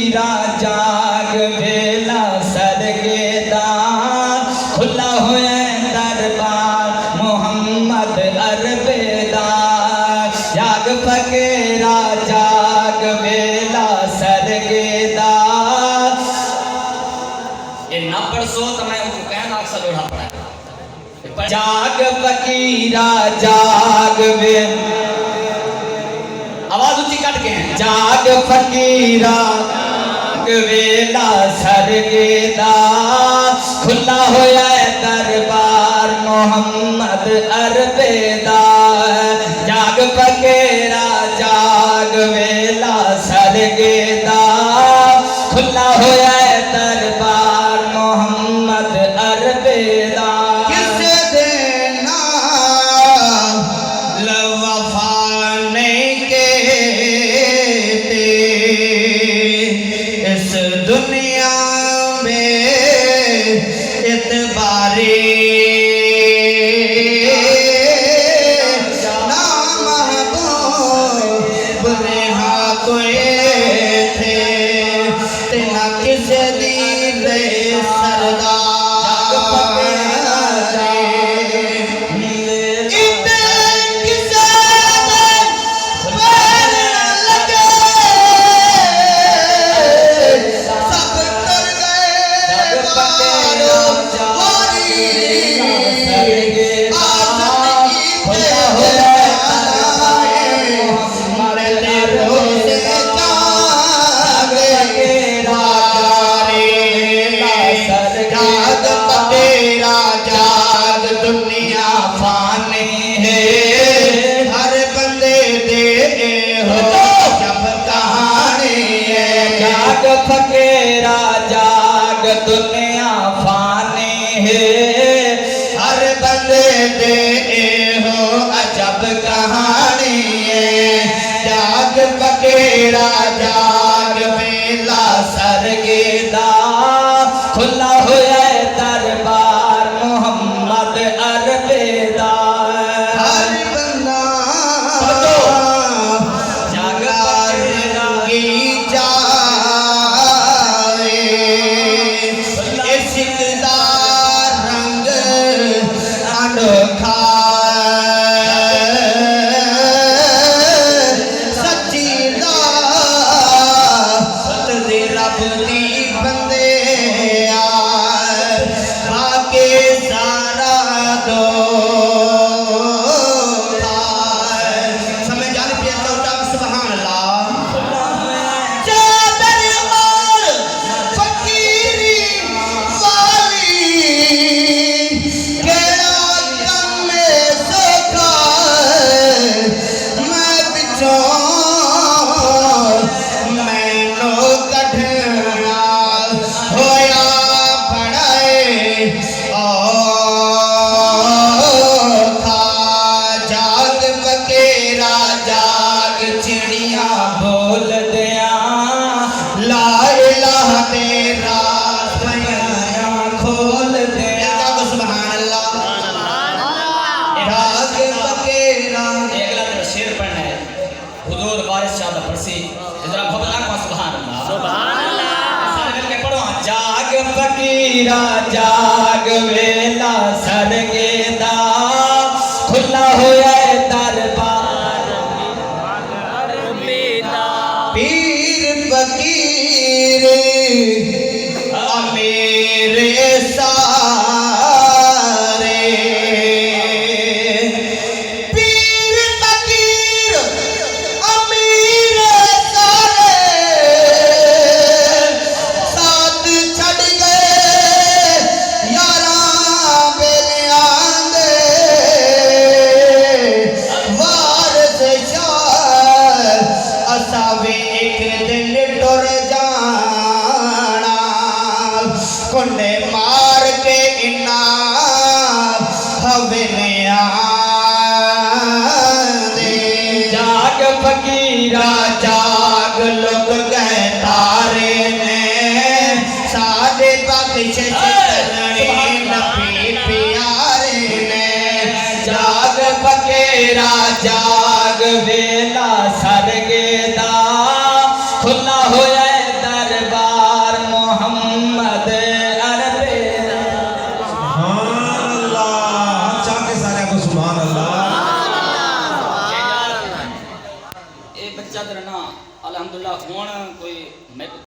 फकीरा जाग वेला सरगेदा खुला हुआ दरबार मोहम्मद अरबेदा जाग फकीरा जाग वेला सरगेदा। ये ना पढ़सो तो मैं उनको कहना अक्सर लोढ़ा पड़ा जाग फकीरा जाग वे आवाज ऊंची कट के जाग फकीरा जाग वेला सरगेदा खुला होया दरबार मोहम्मद अरबेदा जाग फकीरा जाग वेला सरगेदा खुला होया दरबार मोहम्मद अरबेदा। दुनिया में इतबारी ना महबूब रेहा कोई थे तेना किस दी रे सरदार फकीरा जाग दुनिया फानी है हर बंदे दे हो अजब कहानी है जाग फकीरा जाग वेला सरगेदा खुला हुआ दरबार मोहम्मद अरबेदा। हर बंदा जाग फकीरा जाग वेला सरगेदा खुला हुआ दरबार अरबेदा पीर फकीर मेरे सारे पीर फकीर अमीर सारे साथ छड़ गए यारा बेलियां दे वारस शाह असावे एक दिन टुर जाना कुंडे मार के इन्ना हवेलियां दे जाग फकीरा जाग लोग गए तारे ने सादे बख्श चलने नबी प्यारे ने जाग फकीरा जाग वेला सरगेदा खुला हुआ दरबार बच्चा तेरा ना अल्हम्दुलिल्लाह हुण कोई मैं